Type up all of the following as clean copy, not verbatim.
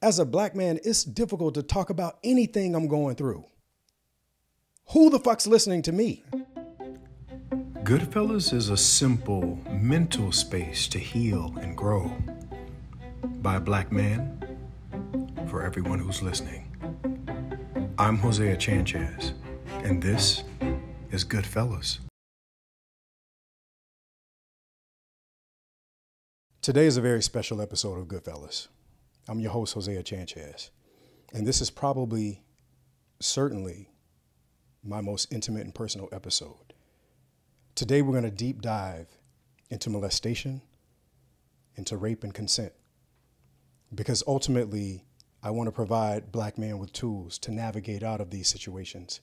as a black man, it's difficult to talk about anything I'm going through. Who the fuck's listening to me? Goodfellas is a simple mental space to heal and grow by a black man for everyone who's listening. I'm Hosea Chanchez, and this is Goodfellas. Today is a very special episode of Goodfellas. I'm your host, Hosea Chanchez, and this is certainly, my most intimate and personal episode. Today, we're going to deep dive into molestation, into rape and consent, because ultimately, I want to provide black men with tools to navigate out of these situations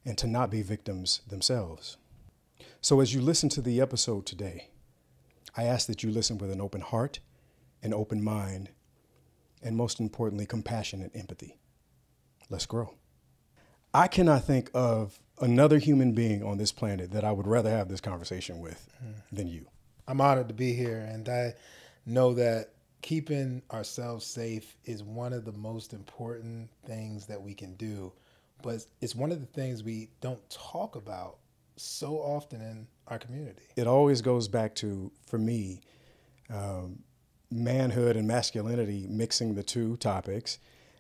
and to not be victims themselves. So as you listen to the episode today, I ask that you listen with an open heart, an open mind, and most importantly, compassion and empathy. Let's grow. I cannot think of another human being on this planet that I would rather have this conversation with than you. I'm honored to be here, and I know that keeping ourselves safe is one of the most important things that we can do, but it's one of the things we don't talk about so often in our community. It always goes back to, for me, manhood and masculinity, mixing the two topics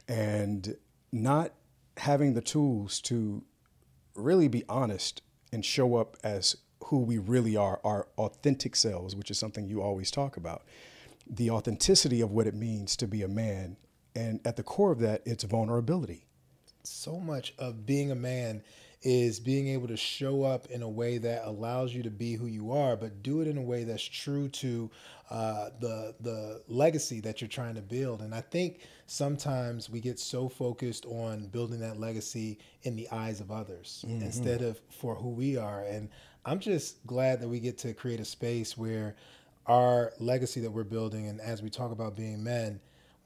and not having the tools to really be honest and show up as who we really are, our authentic selves, which is something you always talk about. The authenticity of what it means to be a man. And at the core of that, it's vulnerability. So much of being a man is being able to show up in a way that allows you to be who you are, but do it in a way that's true to the legacy that you're trying to build. And I think sometimes we get so focused on building that legacy in the eyes of others instead of for who we are. And I'm just glad that we get to create a space where our legacy that we're building, and as we talk about being men,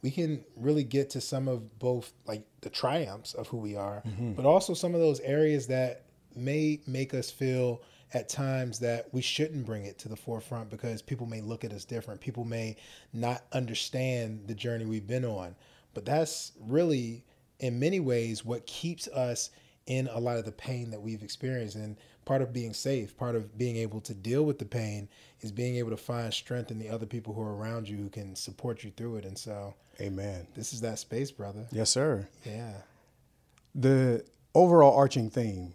we can really get to some of both like the triumphs of who we are, but also some of those areas that may make us feel at times that we shouldn't bring it to the forefront because people may look at us different. People may not understand the journey we've been on. But that's really, in many ways, what keeps us in a lot of the pain that we've experienced. And part of being safe, part of being able to deal with the pain is being able to find strength in the other people who are around you who can support you through it. And so, amen. This is that space, brother. Yes, sir. Yeah. The overall arching theme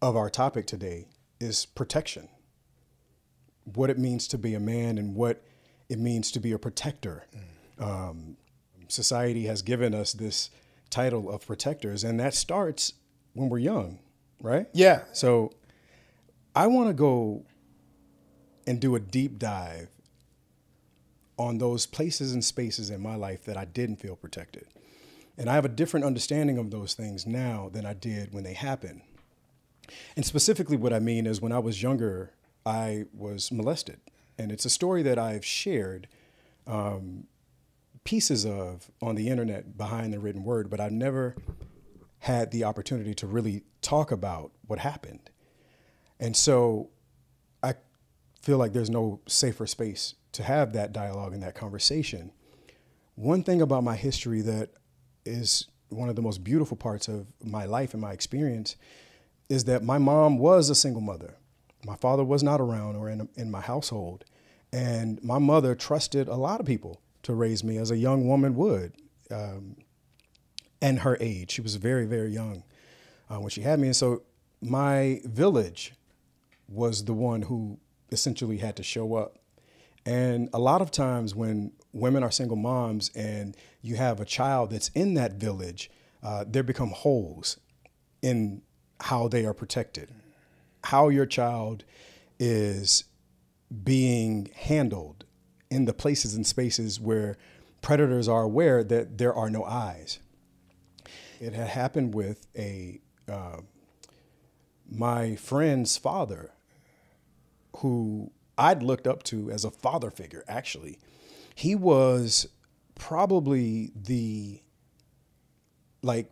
of our topic today is protection. What it means to be a man and what it means to be a protector. Society has given us this title of protectors, and that starts when we're young, right? Yeah. So I want to go and do a deep dive on those places and spaces in my life that I didn't feel protected. And I have a different understanding of those things now than I did when they happened. And specifically what I mean is when I was younger, I was molested. And it's a story that I've shared pieces of on the internet behind the written word, but I've never had the opportunity to really talk about what happened. And so I feel like there's no safer space to have that dialogue and that conversation. One thing about my history that is one of the most beautiful parts of my life and my experience is that my mom was a single mother. My father was not around or in my household. And my mother trusted a lot of people to raise me as a young woman would. And her age, she was very, very young when she had me. And so my village was the one who essentially had to show up. And a lot of times when women are single moms and you have a child that's in that village, there become holes in how they are protected, how your child is being handled in the places and spaces where predators are aware that there are no eyes. It had happened with my friend's father, who I'd looked up to as a father figure, actually. He was probably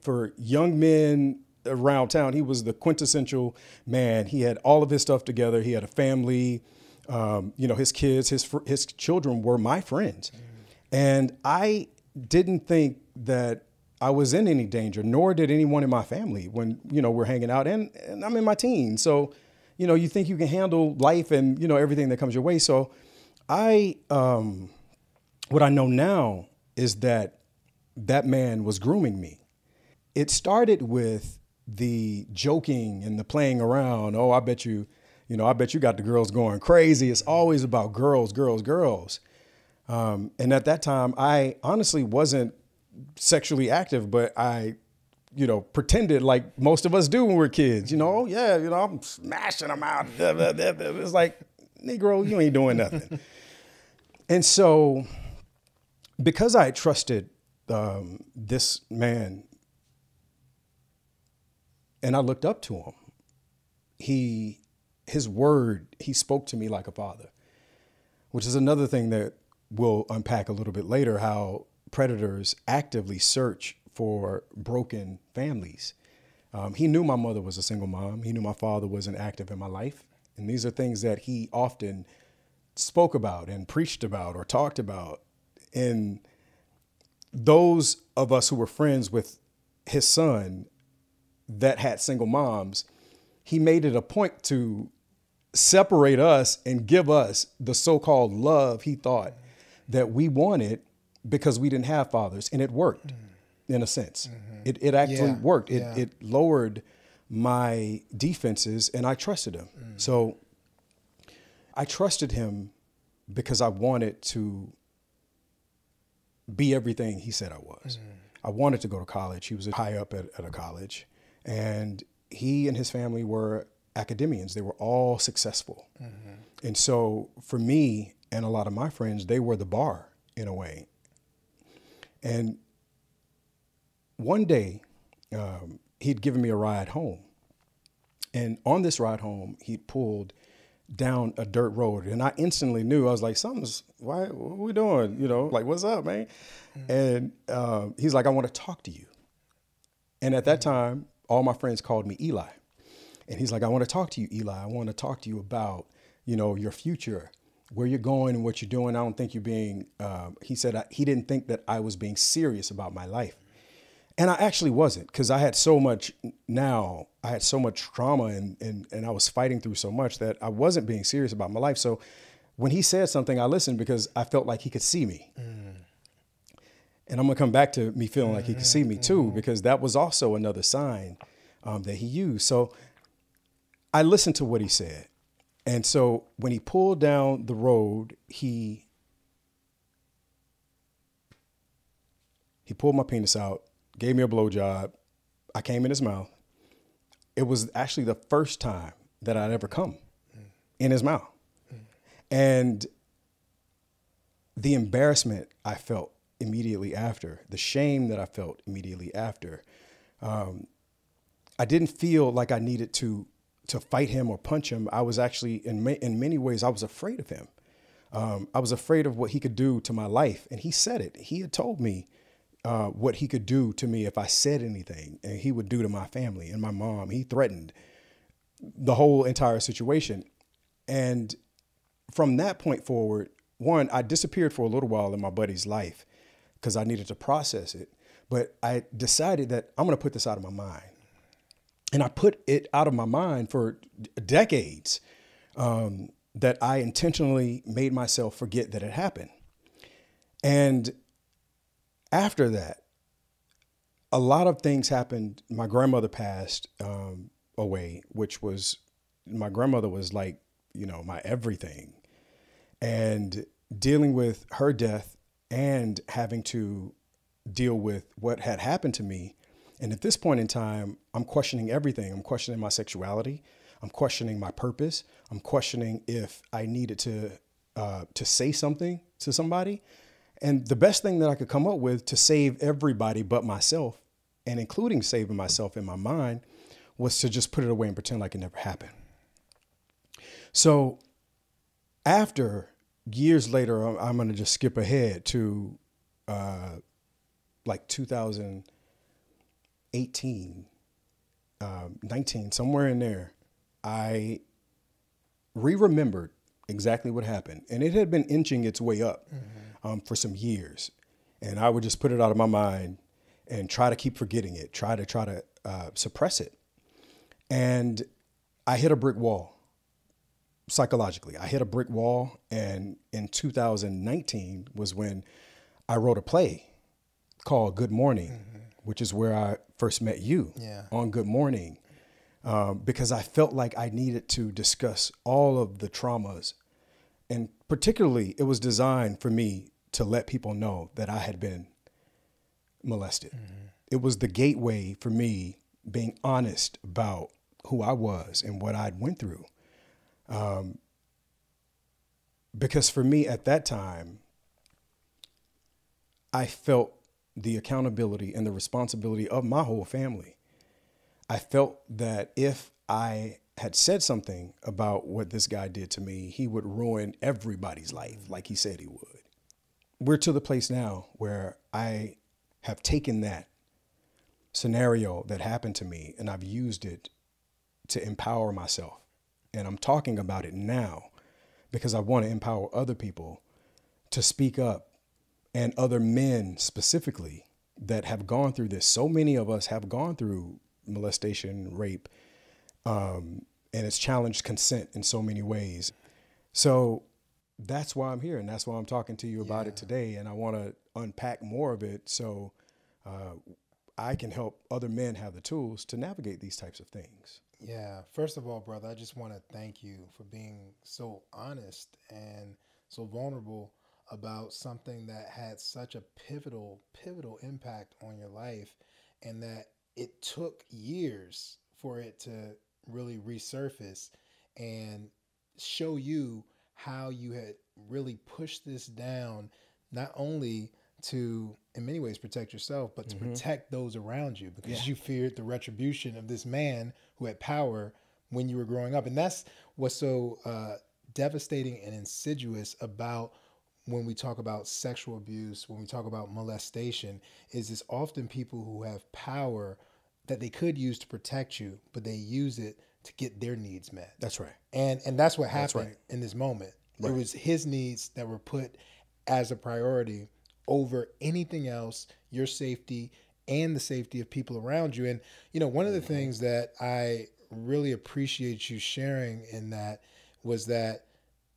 for young men around town, he was the quintessential man. He had all of his stuff together. He had a family. His kids, his children were my friends. And I didn't think that I was in any danger, nor did anyone in my family when, we're hanging out and I'm in my teens. So, you think you can handle life and, everything that comes your way. So what I know now is that man was grooming me. It started with the joking and the playing around. Oh, I bet you got the girls going crazy. It's always about girls, girls, girls. And at that time, I honestly wasn't sexually active, but I, pretended like most of us do when we're kids. Oh yeah, I'm smashing them out. It's like, Negro, you ain't doing nothing. And so, because I had trusted this man, and I looked up to him, his word, he spoke to me like a father, which is another thing that we'll unpack a little bit later, how predators actively search for broken families. He knew my mother was a single mom. He knew my father wasn't active in my life. And these are things that he often spoke about and preached about or talked about. And those of us who were friends with his son that had single moms, he made it a point to separate us and give us the so-called love he thought that we wanted because we didn't have fathers. And it worked in a sense. It actually worked. It lowered my defenses and I trusted him. So I trusted him because I wanted to be everything he said I was. I wanted to go to college. He was high up at a college, and he and his family were academians. They were all successful. And so for me and a lot of my friends, they were the bar in a way. And one day, he'd given me a ride home. And on this ride home, he pulled down a dirt road. And I instantly knew, I was like, what are we doing? Like, what's up, man? And he's like, I want to talk to you. And at that time, all my friends called me Eli. And he's like, I want to talk to you, Eli. I want to talk to you about, your future, where you're going and what you're doing. I don't think you're being, he said, he didn't think that I was being serious about my life. And I actually wasn't, because I had so much trauma and I was fighting through so much that I wasn't being serious about my life. So when he said something, I listened because I felt like he could see me. And I'm going to come back to me feeling like he could see me too, because that was also another sign that he used. So I listened to what he said. And so when he pulled down the road, he pulled my penis out, gave me a blowjob. I came in his mouth. It was actually the first time that I'd ever come in his mouth. And the embarrassment I felt immediately after, the shame that I felt immediately after, I didn't feel like I needed to fight him or punch him. I was actually, in many ways, I was afraid of him. I was afraid of what he could do to my life. And he said it. He had told me what he could do to me if I said anything, and he would do to my family and my mom. He threatened the whole entire situation. And from that point forward, one, I disappeared for a little while in my buddy's life because I needed to process it. But I decided that I'm going to put this out of my mind. And I put it out of my mind for decades, that I intentionally made myself forget that it happened. And after that, a lot of things happened. My grandmother passed away, which was, my grandmother was like, my everything. And dealing with her death and having to deal with what had happened to me. And at this point in time, I'm questioning everything. I'm questioning my sexuality. I'm questioning my purpose. I'm questioning if I needed to say something to somebody. And the best thing that I could come up with to save everybody but myself, and including saving myself in my mind, was to just put it away and pretend like it never happened. So after years later, I'm going to just skip ahead to like 2018, 19, somewhere in there. I remembered exactly what happened. And it had been inching its way up for some years. And I would just put it out of my mind and try to keep forgetting it, try to suppress it. And I hit a brick wall psychologically. I hit a brick wall. And in 2019 was when I wrote a play called Good Morning, which is where I first met you on Good Morning, because I felt like I needed to discuss all of the traumas. And particularly, it was designed for me to let people know that I had been molested. It was the gateway for me being honest about who I was and what I'd went through. Because for me at that time, I felt the accountability and the responsibility of my whole family. I felt that if I had said something about what this guy did to me, he would ruin everybody's life like he said he would. We're to the place now where I have taken that scenario that happened to me and I've used it to empower myself. And I'm talking about it now because I want to empower other people to speak up, and other men specifically that have gone through this. So many of us have gone through molestation, rape, and it's challenged consent in so many ways. So that's why I'm here, and that's why I'm talking to you about it today. And I want to unpack more of it so I can help other men have the tools to navigate these types of things. Yeah. First of all, brother, I just want to thank you for being so honest and so vulnerable about something that had such a pivotal impact on your life, and that it took years for it to really resurface and show you how you had really pushed this down, not only to, in many ways, protect yourself, but to protect those around you, because you feared the retribution of this man who had power when you were growing up. And that's what's so devastating and insidious about when we talk about sexual abuse, when we talk about molestation, is it's often people who have power that they could use to protect you, but they use it to get their needs met. That's right. And that's what happened in this moment. Right. It was his needs that were put as a priority over anything else, your safety and the safety of people around you. And, you know, one of the things that I really appreciate you sharing in that was that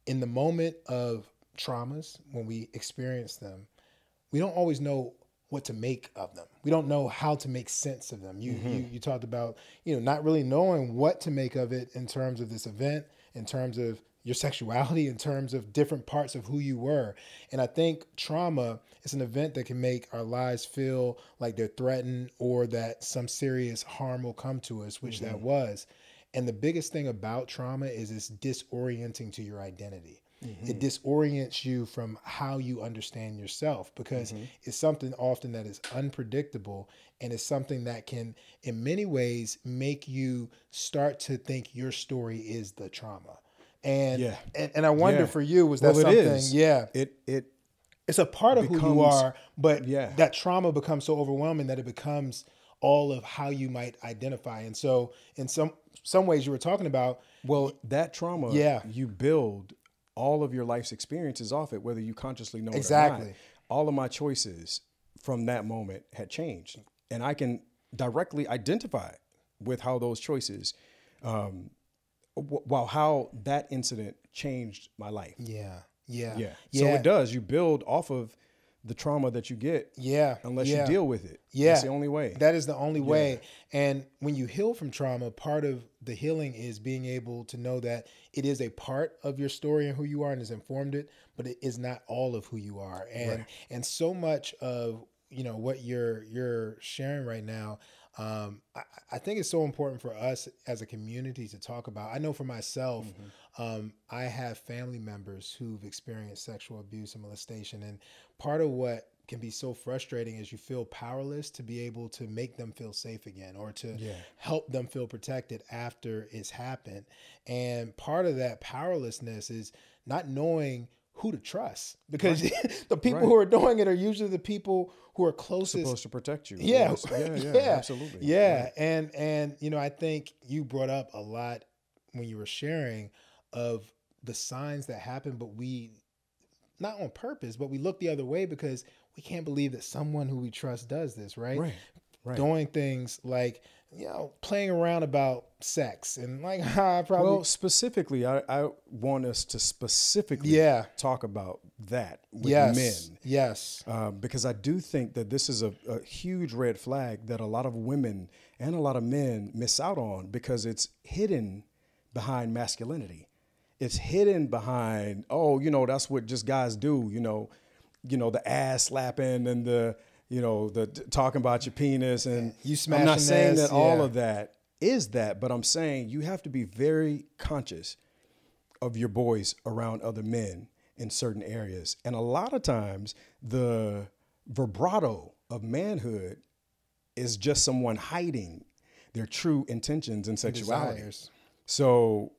in the moment of traumas, when we experience them, we don't always know what to make of them. We don't know how to make sense of them. You talked about, you know, not really knowing what to make of it in terms of this event, in terms of your sexuality, in terms of different parts of who you were. And I think trauma is an event that can make our lives feel like they're threatened or that some serious harm will come to us, which that was. And the biggest thing about trauma is it's disorienting to your identity. It disorients you from how you understand yourself, because it's something often that is unpredictable, and it's something that can, in many ways, make you start to think your story is the trauma. And and I wonder for you, was that something? It's a part of who you are, but that trauma becomes so overwhelming that it becomes all of how you might identify. And so in some ways you were talking about, well, that trauma, you build all of your life's experiences off it, whether you consciously know it or not. All of my choices from that moment had changed, and I can directly identify with how those choices, how that incident changed my life. So it does. You build off of the trauma that you get, unless you deal with it. That's the only way. That is the only way. And when you heal from trauma, part of the healing is being able to know that it is a part of your story and who you are and has informed it, but it is not all of who you are. And and so much of, you know, what you're sharing right now, I think it's so important for us as a community to talk about. I know for myself, I have family members who've experienced sexual abuse and molestation. And part of what can be so frustrating is you feel powerless to be able to make them feel safe again, or to help them feel protected after it's happened. And part of that powerlessness is not knowing who to trust, because the people who are doing it are usually the people who are closest, supposed to protect you. Absolutely. And you know, I think you brought up a lot when you were sharing of the signs that happen, but we not on purpose, but we look the other way because we can't believe that someone who we trust does this, right? Right. Doing things like, playing around about sex and like, I probably. Well, specifically, I want us to specifically talk about that with men. Yes. Because I do think that this is a huge red flag that a lot of women and a lot of men miss out on because it's hidden behind masculinity. It's hidden behind, that's what just guys do, the ass slapping and the talking about your penis and you smashing. I'm not saying this, that all of that is that, but I'm saying you have to be very conscious of your boys around other men in certain areas. And a lot of times the vibrato of manhood is just someone hiding their true intentions and sexuality. Desires. So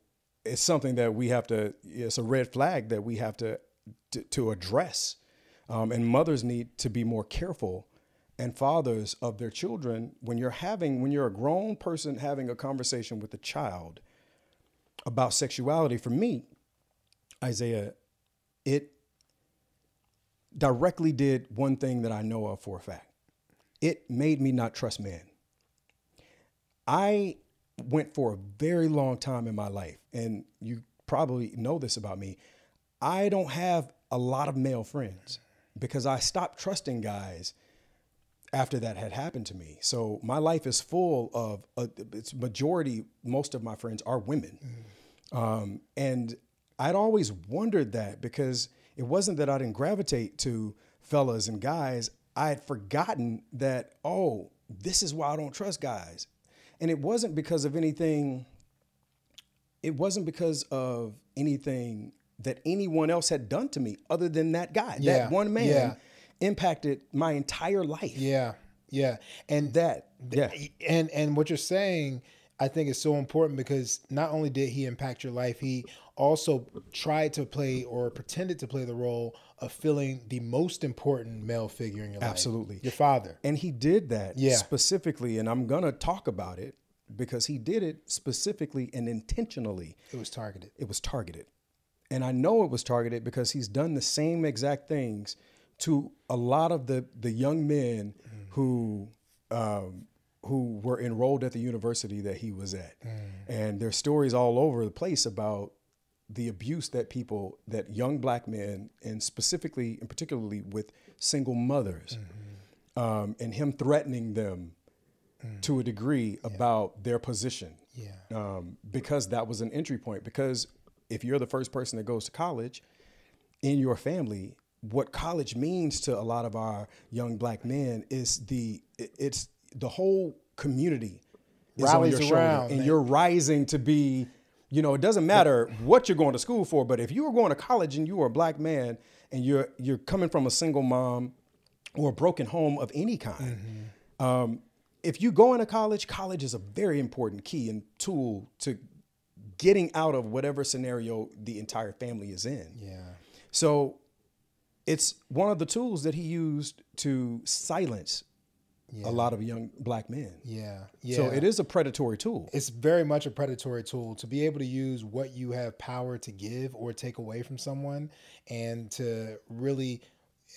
it's something that we have to, it's a red flag that we have to address. And mothers need to be more careful, and fathers of their children, when you're a grown person having a conversation with a child about sexuality. For me, Isaiah, it directly did one thing that I know of for a fact. It made me not trust men. I went for a very long time in my life, and you probably know this about me. I don't have a lot of male friends because I stopped trusting guys after that had happened to me. So my life is full of, most of my friends are women. And I'd always wondered that because it wasn't that I didn't gravitate to fellas and guys. I had forgotten that, this is why I don't trust guys. And it wasn't because of anything. It wasn't because of anything that anyone else had done to me other than that guy. That one man impacted my entire life. Yeah. And and what you're saying, I think is so important because not only did he impact your life, he also tried to play or pretended to play the role of filling the most important male figure in your life. Absolutely. Your father. And he did that specifically, and I'm going to talk about it because he did it specifically and intentionally. It was targeted. And I know it was targeted because he's done the same exact things to a lot of the young men who were enrolled at the university that he was at. And there's stories all over the place about the abuse that young black men, and specifically and particularly with single mothers, and him threatening them to a degree about their position. Because that was an entry point. Because if you're the first person that goes to college in your family, what college means to a lot of our young black men is it's the whole community is rallies on your shoulder, around, and man. you're rising to be, it doesn't matter what you're going to school for, but if you were going to college and you were a black man and you're coming from a single mom or a broken home of any kind, if you go into college is a very important key and tool to getting out of whatever scenario the entire family is in. So it's one of the tools that he used to silence a lot of young black men. So it is a predatory tool. It's very much a predatory tool to be able to use what you have power to give or take away from someone, and to really,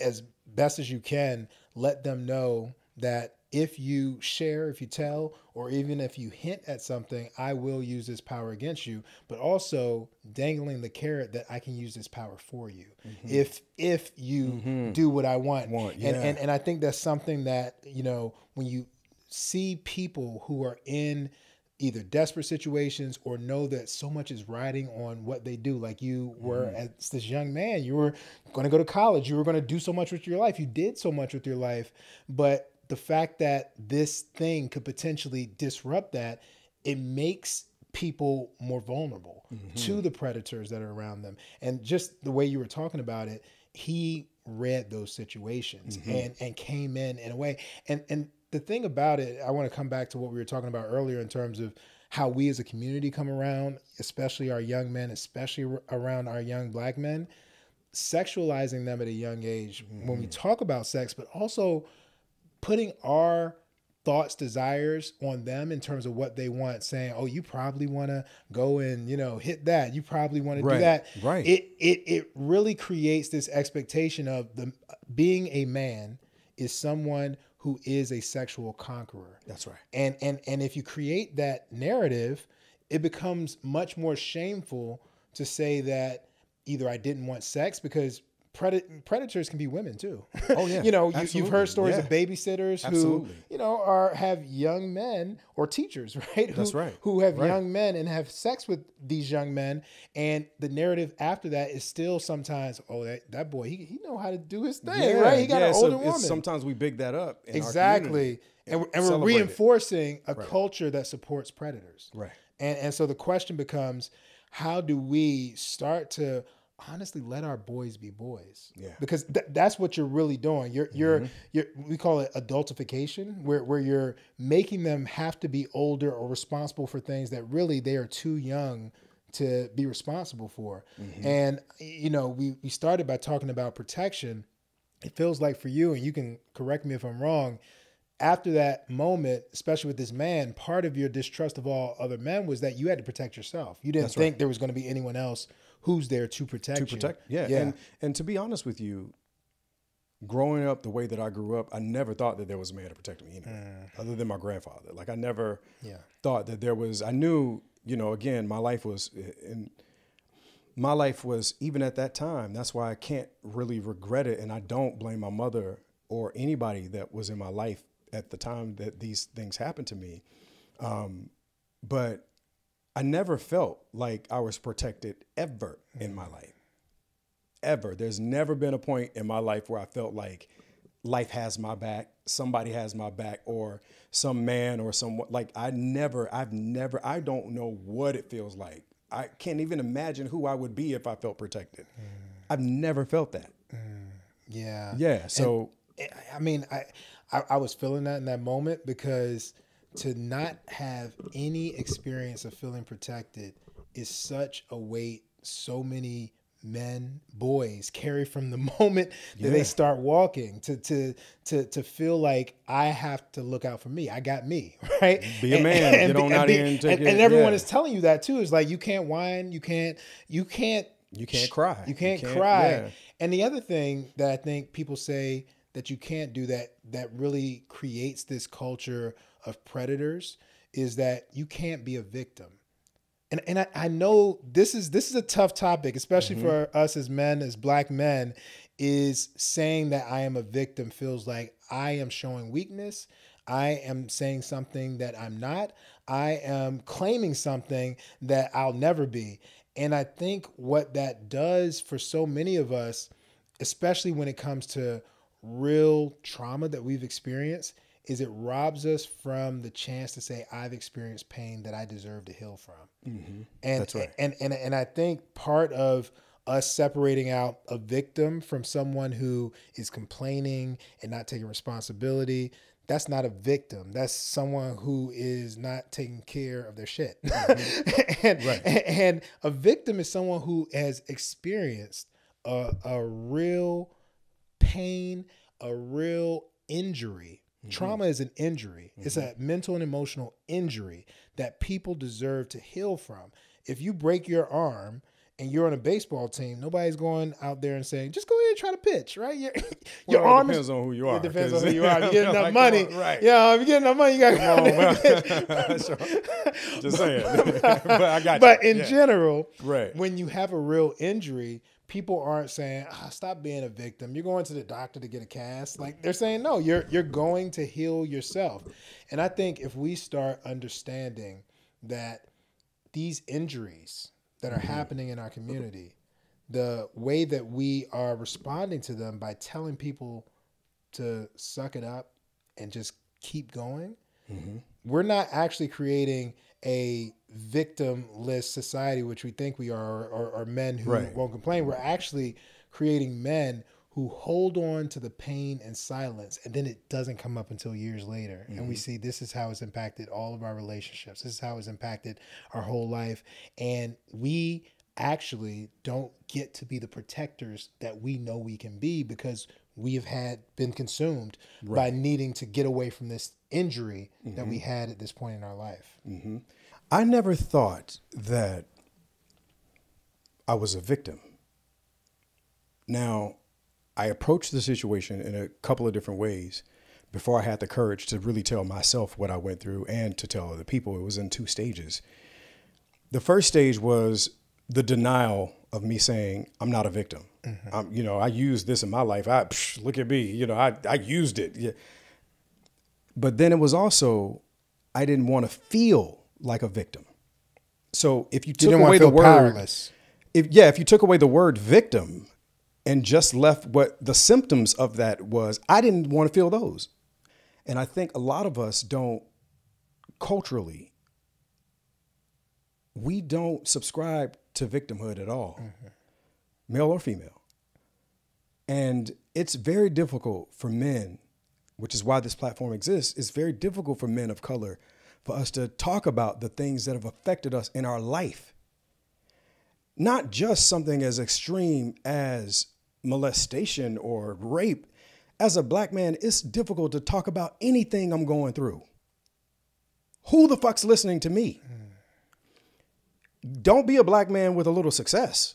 as best as you can, let them know that if you share, if you tell, or even if you hint at something, I will use this power against you, but also dangling the carrot that I can use this power for you. If you do what I want. And I think that's something that, when you see people who are in either desperate situations or know that so much is riding on what they do, like you were as this young man, you were going to go to college, you were going to do so much with your life, you did so much with your life, but the fact that this thing could potentially disrupt that, it makes people more vulnerable to the predators that are around them. And just the way you were talking about it, he read those situations and came in a way. And the thing about it, I want to come back to what we were talking about earlier in terms of how we as a community come around, especially our young men, especially around our young black men, sexualizing them at a young age when we talk about sex, but also putting our thoughts, desires on them in terms of what they want, saying, oh, you probably want to go and, hit that. You probably want to do that. Right. It really creates this expectation of being a man is someone who is a sexual conqueror. That's right. And if you create that narrative, it becomes much more shameful to say that either I didn't want sex, because predators can be women too. Oh yeah. You've heard stories of babysitters who, have young men, or teachers, right? That's right. Who have young men and have sex with these young men. And the narrative after that is still sometimes, oh, that boy, he know how to do his thing, right? He got an older woman. Sometimes we big that up. Exactly. And we're reinforcing a culture that supports predators. Right. And so the question becomes, how do we start to honestly let our boys be boys? Yeah. Because that's what you're really doing. You're we call it adultification, where you're making them have to be older or responsible for things that really they are too young to be responsible for. And we started by talking about protection. It feels like for you, and you can correct me if I'm wrong, after that moment, especially with this man, part of your distrust of all other men was that you had to protect yourself. You didn't think there was going to be anyone else who's there to protect you. Yeah. And to be honest with you, growing up the way that I grew up, I never thought that there was a man to protect me anyway, other than my grandfather. Like I never thought that there was. I knew, again, my life was even at that time. That's why I can't really regret it, and I don't blame my mother or anybody that was in my life at the time that these things happened to me. But I never felt like I was protected ever in my life. Ever. There's never been a point in my life where I felt like life has my back, somebody has my back, or some man or someone. Like I don't know what it feels like. I can't even imagine who I would be if I felt protected. I've never felt that. Yeah. Yeah. So, I was feeling that in that moment, because to not have any experience of feeling protected is such a weight so many men, boys carry from the moment that they start walking to feel like I have to look out for me. I got me, right? Be a man. Get on out here and take it. And everyone is telling you that too. It's like, you can't whine. You can't cry. You can't cry. Yeah. And the other thing that I think people say that you can't do that really creates this culture of predators is that you can't be a victim. And I know this is a tough topic, especially for us as men, as black men, is saying that I am a victim feels like I am showing weakness. I am saying something that I'm not. I am claiming something that I'll never be. And I think what that does for so many of us, especially when it comes to real trauma that we've experienced, is it robs us from the chance to say, I've experienced pain that I deserve to heal from. And that's right. And I think part of us separating out a victim from someone who is complaining and not taking responsibility, that's not a victim. That's someone who is not taking care of their shit. And a victim is someone who has experienced a real pain, a real injury. Trauma is an injury. It's a mental and emotional injury that people deserve to heal from. If you break your arm and you're on a baseball team, nobody's going out there and saying, just go ahead and try to pitch, right? Your arm depends on who you are. It depends on who you are. If you're getting enough money. Right. Yeah, if you're getting enough money, you got to sure. Just saying. But I got you. But in general, right, when you have a real injury, people aren't saying, stop being a victim. You're going to the doctor to get a cast. Like, they're saying, no, you're going to heal yourself. And I think if we start understanding that these injuries that are happening in our community, the way that we are responding to them by telling people to suck it up and just keep going, we're not actually creating a victimless society, which we think we are, or men who won't complain. We're actually creating men who hold on to the pain and silence, and then it doesn't come up until years later. And we see this is how it's impacted all of our relationships. This is how it's impacted our whole life. And we actually don't get to be the protectors that we know we can be, because we have been consumed Right. by needing to get away from this injury that we had at this point in our life. I never thought that I was a victim. Now, I approached the situation in a couple of different ways before I had the courage to really tell myself what I went through and to tell other people. It was in 2 stages. The first stage was the denial of me saying, I'm not a victim. I used this in my life. Look at me. I used it. Yeah. But then it was also, I didn't want to feel like a victim. So if you took away the word, powerless. if you took away the word victim and just left what the symptoms of that was, I didn't want to feel those. And I think a lot of us don't, culturally, we don't subscribe to victimhood at all, male or female. And it's very difficult for men, which is why this platform exists. It's very difficult for men of color for us to talk about the things that have affected us in our life. Not just something as extreme as molestation or rape. As a black man, it's difficult to talk about anything I'm going through. Who the fuck's listening to me? Don't be a black man with a little success,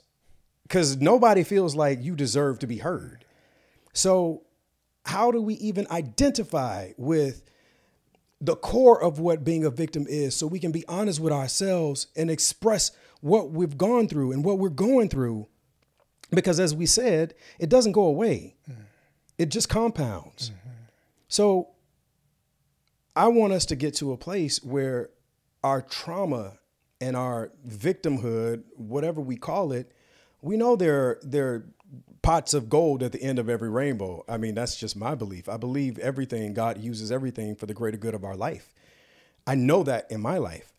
because nobody feels like you deserve to be heard. So how do we even identify with the core of what being a victim is, so we can be honest with ourselves and express what we've gone through and what we're going through? Because as we said, it doesn't go away. It just compounds. So I want us to get to a place where our trauma and our victimhood, whatever we call it, we know there are pots of gold at the end of every rainbow. I mean, that's just my belief. I believe everything, God uses everything for the greater good of our life. I know that in my life.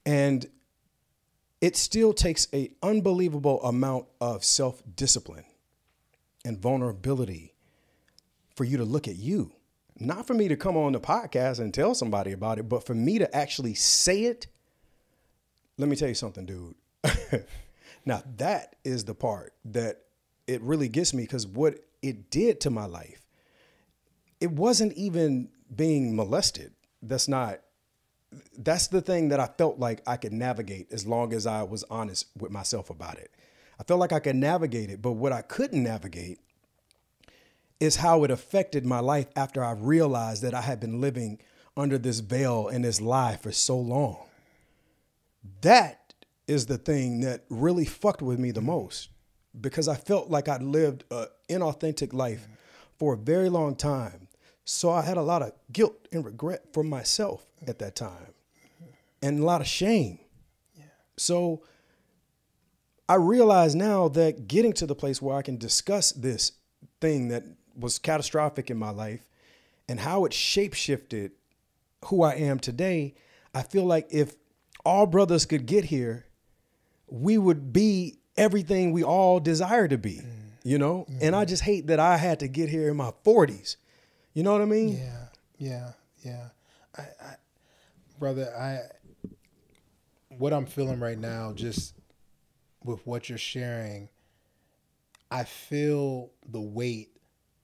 And it still takes an unbelievable amount of self-discipline and vulnerability for you to look at you. Not for me to come on the podcast and tell somebody about it, but for me to actually say it. Let me tell you something, dude. Now, that is the part that it really gets me, because what it did to my life, it wasn't even being molested. That's the thing that I felt like I could navigate as long as I was honest with myself about it. I felt like I could navigate it, but what I couldn't navigate is how it affected my life after I realized that I had been living under this veil and this lie for so long. That is the thing that really fucked with me the most, because I felt like I'd lived an inauthentic life for a very long time. So I had a lot of guilt and regret for myself at that time, and a lot of shame. So I realize now that getting to the place where I can discuss this thing that was catastrophic in my life and how it shape-shifted who I am today, I feel like if all brothers could get here, we would be everything we all desire to be, And I just hate that I had to get here in my 40s. You know what I mean? Yeah. Brother, what I'm feeling right now, just with what you're sharing, I feel the weight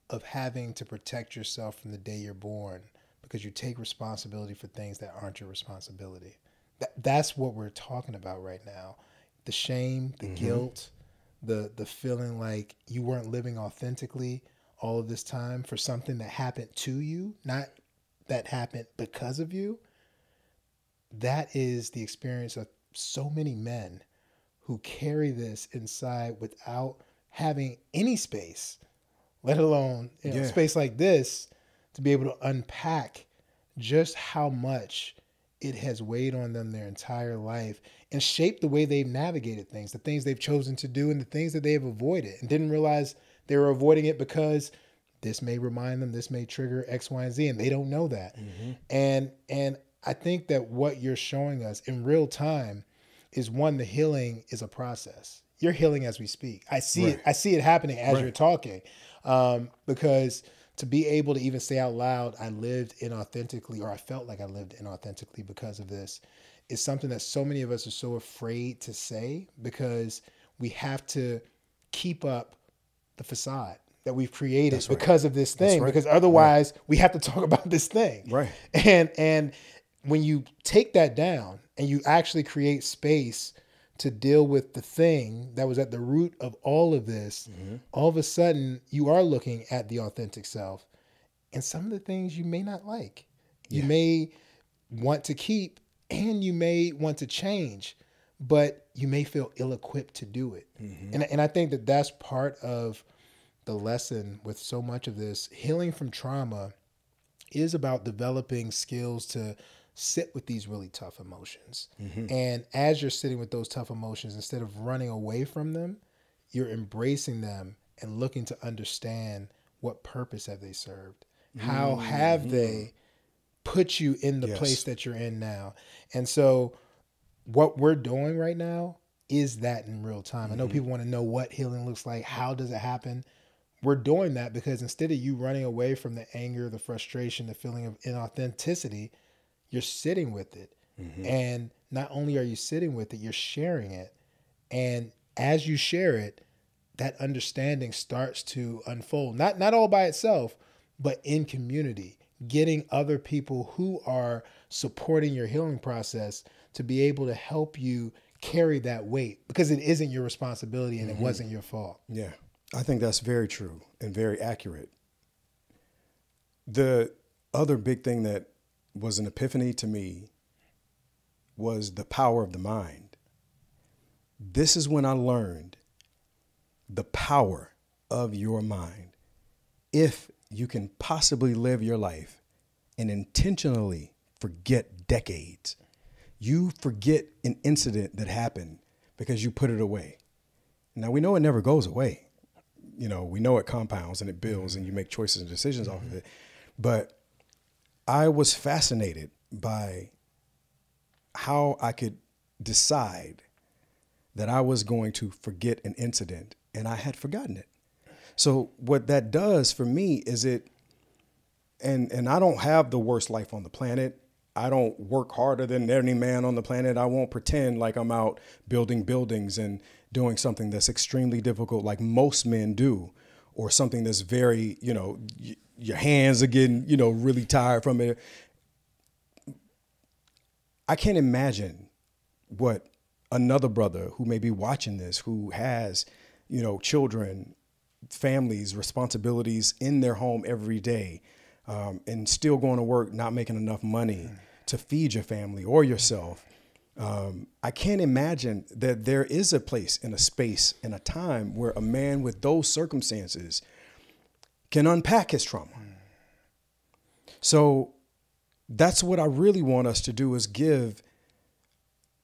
of having to protect yourself from the day you're born, because you take responsibility for things that aren't your responsibility. That's what we're talking about right now. The shame, the guilt, the feeling like you weren't living authentically all of this time for something that happened to you, not that happened because of you. That is the experience of so many men who carry this inside without having any space, let alone space like this, to be able to unpack just how much it has weighed on them their entire life and shaped the way they've navigated things, the things they've chosen to do and the things that they have avoided, and didn't realize they were avoiding it because this may remind them, this may trigger X, Y, and Z, and they don't know that. And I think that what you're showing us in real time is, one, the healing is a process. You're healing as we speak. I see it. I see it happening as you're talking, because to be able to even say out loud, I lived inauthentically, or I felt like I lived inauthentically because of this, is something that so many of us are so afraid to say, because we have to keep up the facade. that we've created That's right. because of this thing, right. because otherwise we have to talk about this thing. Right. And when you take that down and you actually create space to deal with the thing that was at the root of all of this, all of a sudden you are looking at the authentic self and some of the things you may not like. You may want to keep and you may want to change, but you may feel ill-equipped to do it. And I think that that's part of the lesson with so much of this. Healing from trauma is about developing skills to sit with these really tough emotions. And as you're sitting with those tough emotions, instead of running away from them, you're embracing them and looking to understand what purpose have they served? How have they put you in the place that you're in now? And so what we're doing right now is that in real time. I know people want to know what healing looks like. How does it happen? We're doing that because instead of you running away from the anger, the frustration, the feeling of inauthenticity, you're sitting with it. And not only are you sitting with it, you're sharing it. And as you share it, that understanding starts to unfold. Not all by itself, but in community, getting other people who are supporting your healing process to be able to help you carry that weight, because it isn't your responsibility and it wasn't your fault. Yeah, I think that's very true and very accurate. The other big thing that was an epiphany to me was the power of the mind. This is when I learned the power of your mind. If you can possibly live your life and intentionally forget decades, you forget an incident that happened because you put it away. Now, we know it never goes away. You know, we know it compounds and it builds and you make choices and decisions off of it. But I was fascinated by how I could decide that I was going to forget an incident and I had forgotten it. So what that does for me is and I don't have the worst life on the planet. I don't work harder than any man on the planet. I won't pretend like I'm out building buildings and doing something that's extremely difficult like most men do, or something that's very, your hands are getting, really tired from it. I can't imagine what another brother who may be watching this, who has, children, families, responsibilities in their home every day, and still going to work, not making enough money to feed your family or yourself. I can't imagine that there is a place and a space and a time where a man with those circumstances can unpack his trauma. So that's what I really want us to do, is give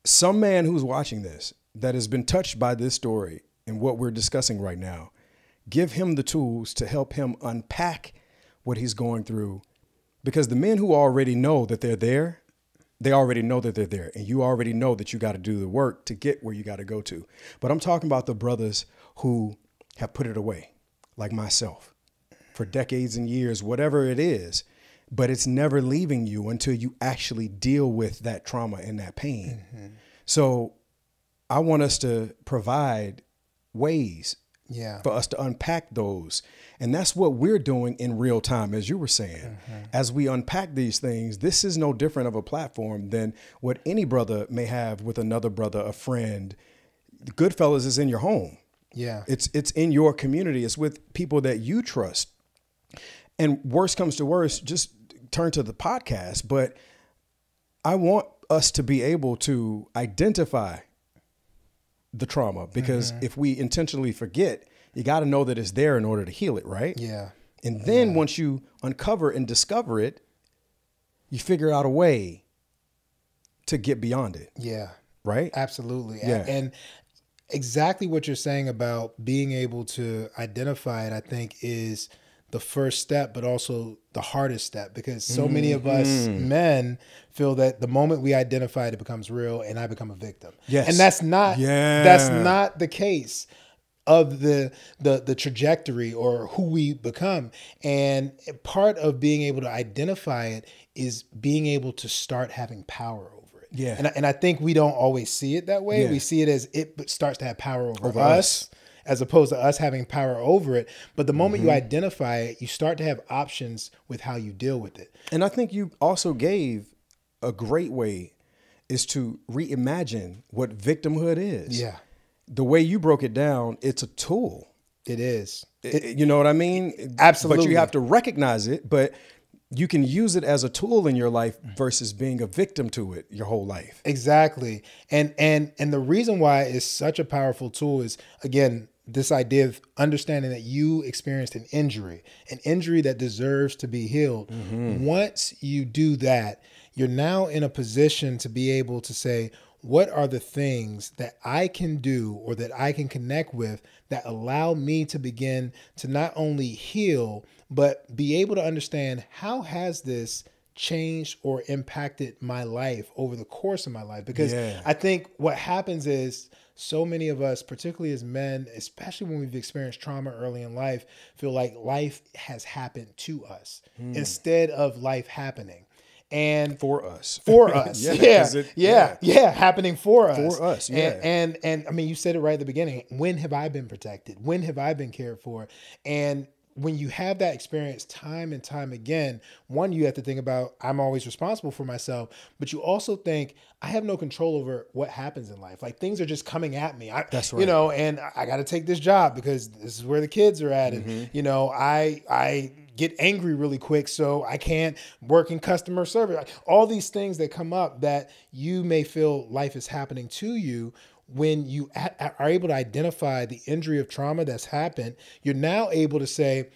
some man who's watching this that has been touched by this story and what we're discussing right now, give him the tools to help him unpack what he's going through. Because the men who already know that they're there, they already know that they're there. And you already know that you got to do the work to get where you got to go to. But I'm talking about the brothers who have put it away, like myself, for decades and years, whatever it is. But it's never leaving you until you actually deal with that trauma and that pain. So I want us to provide ways for us to unpack those. And that's what we're doing in real time, as you were saying. As we unpack these things, this is no different of a platform than what any brother may have with another brother, a friend. Goodfellas is in your home. Yeah. It's in your community. It's with people that you trust. And worst comes to worst, just turn to the podcast. But I want us to be able to identify the trauma, because if we intentionally forget, you got to know that it's there in order to heal it, right? Yeah. And then once you uncover and discover it, you figure out a way to get beyond it. Yeah. Right? Absolutely. Yeah. And exactly what you're saying about being able to identify it, I think, is the first step, but also the hardest step, because so many of us men feel that the moment we identify it, it becomes real and I become a victim. Yes. And that's not the case of the trajectory or who we become. And part of being able to identify it is being able to start having power over it. Yeah. And I think we don't always see it that way. Yeah. We see it as it starts to have power over us. as opposed to us having power over it. But the moment you identify it, you start to have options with how you deal with it. And I think you also gave a great way is to reimagine what victimhood is. Yeah. The way you broke it down, it's a tool. It is. You know what I mean? Absolutely. But you have to recognize it, but you can use it as a tool in your life versus being a victim to it your whole life. Exactly. And the reason why it's such a powerful tool is, again, this idea of understanding that you experienced an injury that deserves to be healed. Once you do that, you're now in a position to be able to say, what are the things that I can do or that I can connect with that allow me to begin to not only heal, but be able to understand how has this changed or impacted my life over the course of my life? Because I think what happens is so many of us, particularly as men, especially when we've experienced trauma early in life, feel like life has happened to us instead of life happening. And for us, happening for us, yeah. And I mean, you said it right at the beginning. When have I been protected? When have I been cared for? And when you have that experience time and time again, one, you have to think about, I'm always responsible for myself, but you also think, I have no control over what happens in life. Like, things are just coming at me. That's right. You know, and I got to take this job because this is where the kids are at. And, you know, I get angry really quick, so I can't work in customer service. All these things that come up that you may feel life is happening to you. When you are able to identify the injury of trauma that's happened, you're now able to say,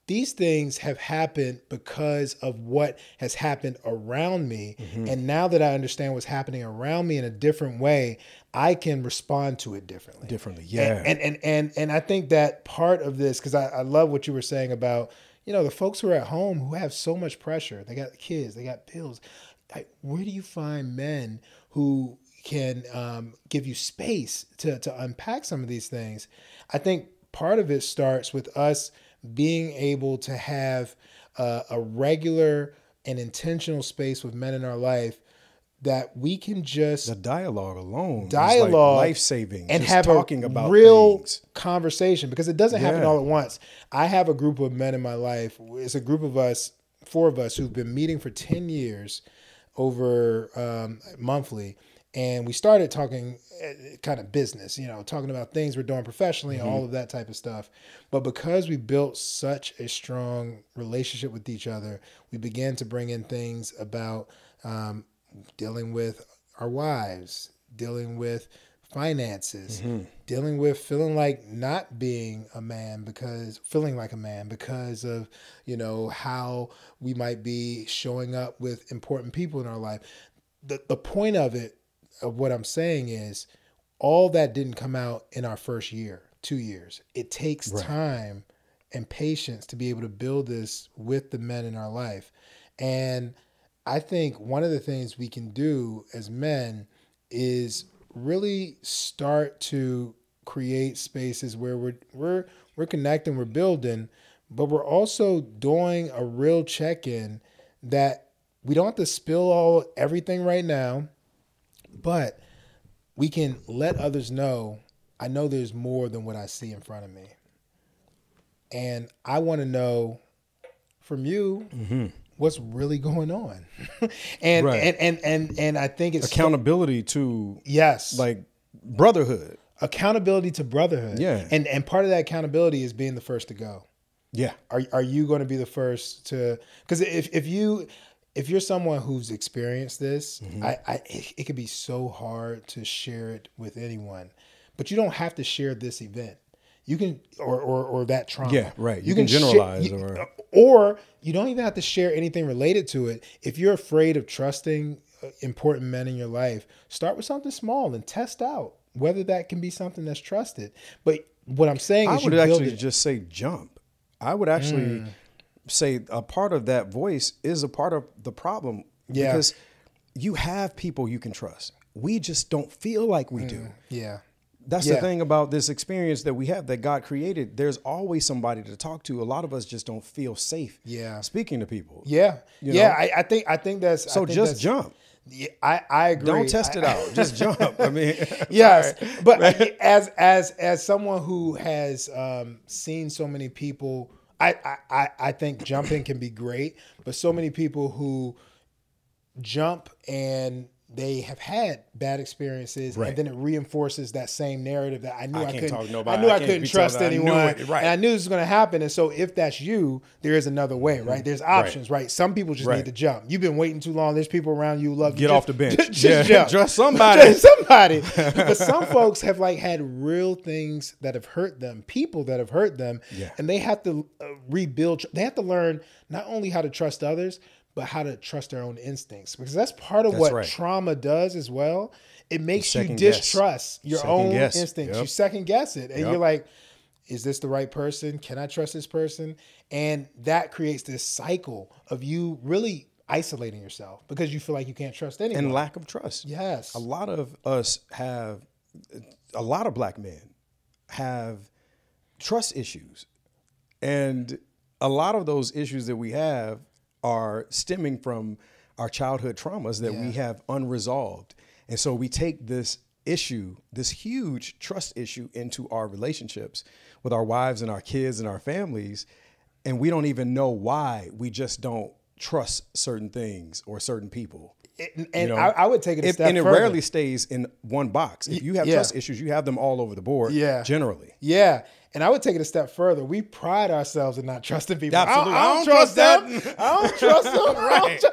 these things have happened because of what has happened around me. And now that I understand what's happening around me in a different way, I can respond to it differently. Yeah. And I think that part of this, because I love what you were saying about, you know, the folks who are at home who have so much pressure. They got kids, they got bills. Like, where do you find men who can give you space to unpack some of these things? I think part of it starts with us being able to have a regular and intentional space with men in our life that we can just the dialogue alone is like life-saving, and just have talking a about real things. Conversation, because it doesn't happen all at once. I have a group of men in my life. It's a group of us, 4 of us, who've been meeting for 10 years over monthly. And we started talking kind of business, you know, talking about things we're doing professionally, all of that type of stuff. But because we built such a strong relationship with each other, we began to bring in things about dealing with our wives, dealing with finances, dealing with feeling like not being a man feeling like a man because of, you know, how we might be showing up with important people in our life. The point of what I'm saying is, all that didn't come out in our first year, 2 years. It takes time and patience to be able to build this with the men in our life. And I think one of the things we can do as men is really start to create spaces where we're connecting, we're building, but we're also doing a real check-in that we don't have to spill everything right now, but we can let others know, I know there's more than what I see in front of me. And I want to know from you what's really going on. and I think it's accountability to like brotherhood. Accountability to brotherhood. Yeah. And part of that accountability is being the first to go. Yeah. Are you going to be the first to, because if you're someone who's experienced this, it could be so hard to share it with anyone, but you don't have to share this event. You can, or that trauma. Yeah, right. You can generalize or you don't even have to share anything related to it. If you're afraid of trusting important men in your life, start with something small and test out whether that can be something that's trusted. But what I'm saying is, I would actually just say jump. I would actually say a part of that voice is a part of the problem. Yeah. Because you have people you can trust. We just don't feel like we do. Yeah. That's the thing about this experience that we have, that God created. There's always somebody to talk to. A lot of us just don't feel safe speaking to people. Yeah. You know? I think that's... So just jump. Yeah, I agree. Don't test it out. Just jump. I mean, yes, sorry. but as someone who has seen so many people, I think jumping can be great, but so many people who jump and they have had bad experiences, Right. and then it reinforces that same narrative that I knew I can't talk to couldn't. nobody. I knew I I can't couldn't be trust told I knew anyone, it. Right. and I knew this was going to happen. And so, if that's you, there is another way, right? There's options, right? Some people just Right. need to jump. You've been waiting too long. There's people around you who love you. Get off the bench. Just jump. Trust somebody. Trust somebody. But some folks have like had real things that have hurt them, people that have hurt them, Yeah. and they have to rebuild. They have to learn not only how to trust others, but how to trust their own instincts, because that's part of what right. trauma does as well. It makes you second guess. distrust your Second own guess. instincts. Yep. You second guess it, and Yep. you're like, is this the right person? Can I trust this person? And that creates this cycle of you really isolating yourself because you feel like you can't trust anyone. And lack of trust. Yes. A lot of black men have trust issues. And a lot of those issues that we have are stemming from our childhood traumas that we have unresolved. And so we take this issue, this huge trust issue, into our relationships with our wives and our kids and our families. And we don't even know why. We just don't trust certain things or certain people. And I would take it a step and it further. rarely stays in one box. If you have trust issues, you have them all over the board. Generally. Yeah. And I would take it a step further. We pride ourselves in not trusting people. Absolutely. I don't trust them. I don't trust them.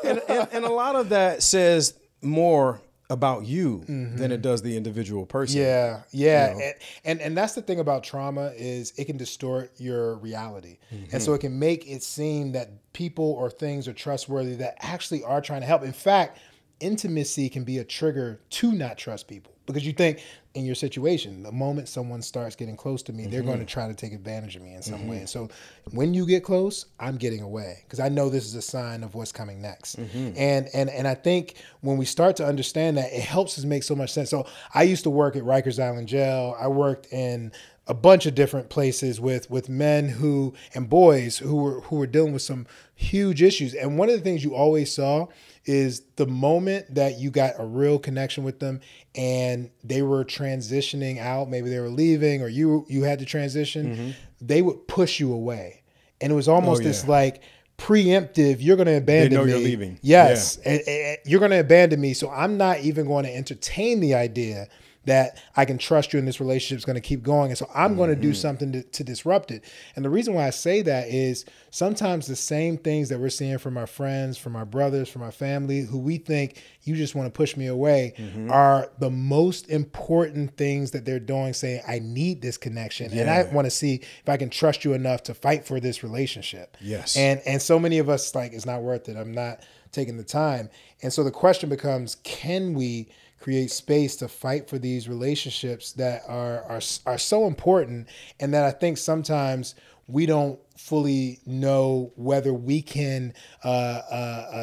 Shit. and a lot of that says more about you than it does the individual person. Yeah. You know? And that's the thing about trauma is it can distort your reality. And so it can make it seem that people or things are trustworthy that actually are trying to help. In fact, intimacy can be a trigger to not trust people because you think in your situation, the moment someone starts getting close to me, they're going to try to take advantage of me in some way. And so when you get close, I'm getting away because I know this is a sign of what's coming next. And I think when we start to understand that, it helps us make so much sense. So I used to work at Rikers Island Jail. I worked in a bunch of different places with men who and boys who were dealing with some huge issues. And one of the things you always saw is the moment that you got a real connection with them and they were transitioning out, maybe they were leaving or you had to transition, they would push you away. And it was almost this like preemptive, you're going to abandon me. They know you're leaving. Yes. And you're going to abandon me. So I'm not even going to entertain the idea that I can trust you and this relationship is going to keep going. And so I'm going to do something to disrupt it. And the reason why I say that is sometimes the same things that we're seeing from our friends, from our brothers, from our family, who we think you just want to push me away, are the most important things that they're doing, saying, I need this connection. And I want to see if I can trust you enough to fight for this relationship. Yes. And so many of us, like, it's not worth it. I'm not taking the time. And so the question becomes, can we create space to fight for these relationships that are so important, and that I think sometimes we don't fully know whether we can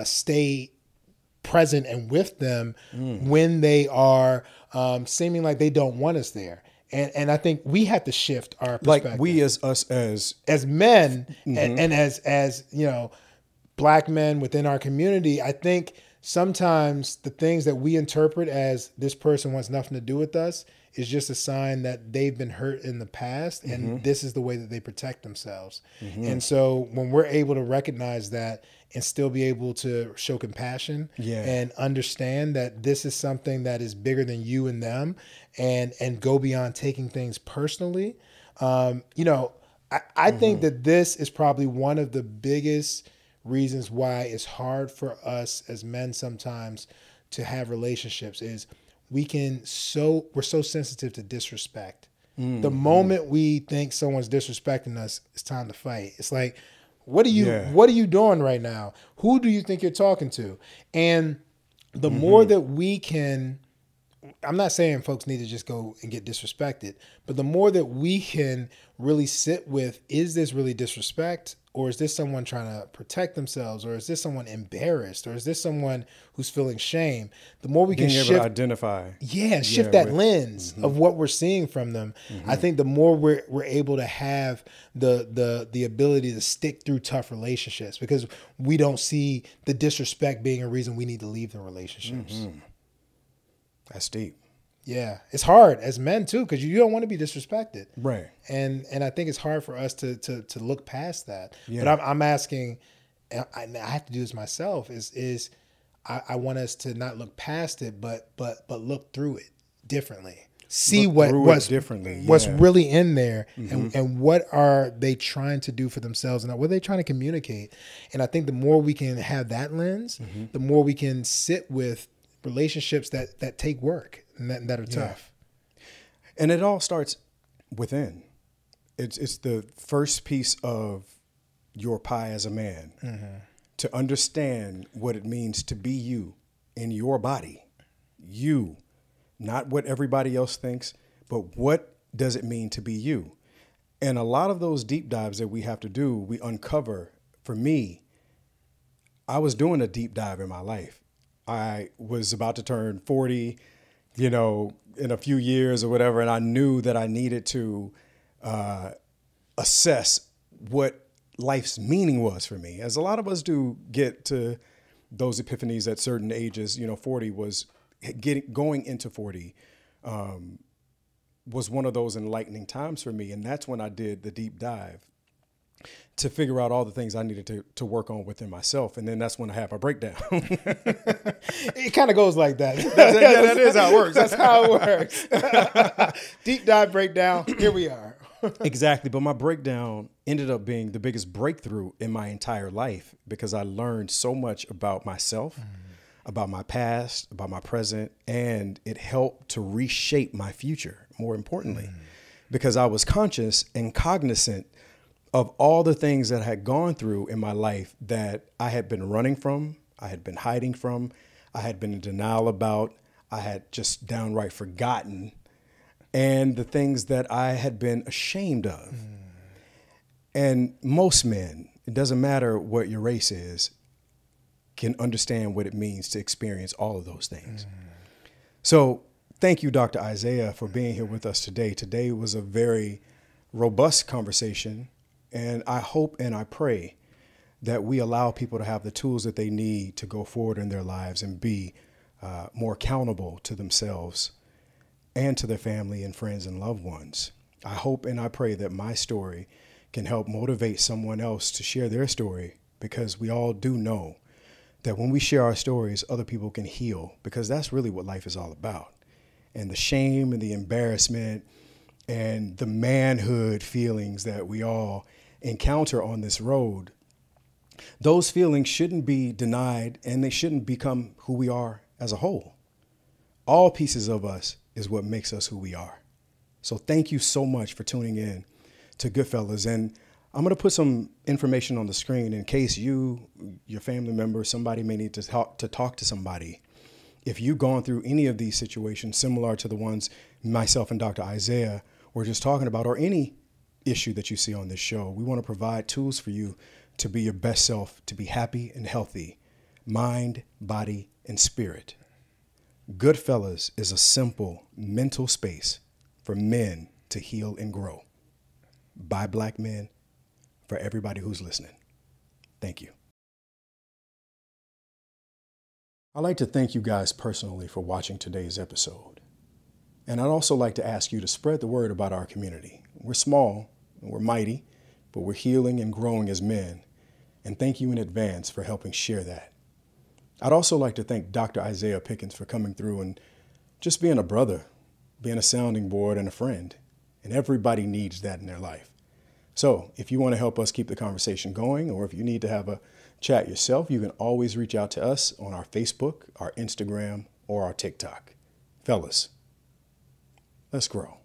stay present and with them when they are seeming like they don't want us there. And I think we have to shift our perspective. Like we as men and as you know, black men within our community, I think sometimes the things that we interpret as this person wants nothing to do with us is just a sign that they've been hurt in the past and this is the way that they protect themselves. And so when we're able to recognize that and still be able to show compassion and understand that this is something that is bigger than you and them and go beyond taking things personally, you know, I think that this is probably one of the biggest reasons why it's hard for us as men sometimes to have relationships is we're so sensitive to disrespect. The moment we think someone's disrespecting us, it's time to fight. It's like, what are you doing right now? Who do you think you're talking to? And the more that we can, I'm not saying folks need to just go and get disrespected, but the more that we can really sit with, is this really disrespect? Or is this someone trying to protect themselves? Or is this someone embarrassed? Or is this someone who's feeling shame? The more we can Being able shift, to identify. shift that lens of what we're seeing from them, I think the more we're able to have the ability to stick through tough relationships, because we don't see the disrespect being a reason we need to leave the relationships. That's deep. Yeah, it's hard as men too, because you don't want to be disrespected, Right. And I think it's hard for us to look past that. Yeah. But I'm asking, I have to do this myself. I want us to not look past it, but look through it differently. See what's differently. What's Yeah. really in there, and what are they trying to do for themselves, and what are they trying to communicate. And I think the more we can have that lens, the more we can sit with relationships that take work and that are tough. And it all starts within. It's the first piece of your pie as a man, to understand what it means to be you in your body. You, not what everybody else thinks, but what does it mean to be you? And a lot of those deep dives that we have to do, we uncover. For me, I was doing a deep dive in my life. I was about to turn 40, in a few years or whatever, and I knew that I needed to assess what life's meaning was for me. As a lot of us do get to those epiphanies at certain ages, 40 was going into 40 was one of those enlightening times for me. And that's when I did the deep dive to figure out all the things I needed to work on within myself. And then that's when I have my breakdown. It kind of goes like that. That is how it works. That's how it works. Deep dive breakdown. Here we are. Exactly. But my breakdown ended up being the biggest breakthrough in my entire life, because I learned so much about myself, about my past, about my present, and it helped to reshape my future, more importantly, because I was conscious and cognizant of all the things that I had gone through in my life that I had been running from, I had been hiding from, I had been in denial about, I had just downright forgotten, and the things that I had been ashamed of. And most men, it doesn't matter what your race is, can understand what it means to experience all of those things. So thank you, Dr. Isaiah, for being here with us today. Today was a very robust conversation, and I hope and I pray that we allow people to have the tools that they need to go forward in their lives and be more accountable to themselves and to their family and friends and loved ones. I hope and I pray that my story can help motivate someone else to share their story, because we all do know that when we share our stories, other people can heal, because that's really what life is all about. And the shame and the embarrassment and the manhood feelings that we all encounter on this road, those feelings shouldn't be denied, and they shouldn't become who we are as a whole. All pieces of us is what makes us who we are. So thank you so much for tuning in to Goodfellas. And I'm going to put some information on the screen in case you, your family member, somebody may need to talk to somebody. If you've gone through any of these situations similar to the ones myself and Dr. Isaiah were just talking about, or any issue that you see on this show, we want to provide tools for you to be your best self, to be happy and healthy, mind, body, and spirit. Goodfellas is a simple mental space for men to heal and grow. By Black men, for everybody who's listening. Thank you. I'd like to thank you guys personally for watching today's episode. And I'd also like to ask you to spread the word about our community. We're small and we're mighty, but we're healing and growing as men. And thank you in advance for helping share that. I'd also like to thank Dr. Isaiah Pickens for coming through and just being a brother, being a sounding board and a friend. And everybody needs that in their life. So if you want to help us keep the conversation going, or if you need to have a chat yourself, you can always reach out to us on our Facebook, our Instagram, or our TikTok. Fellas, let's grow.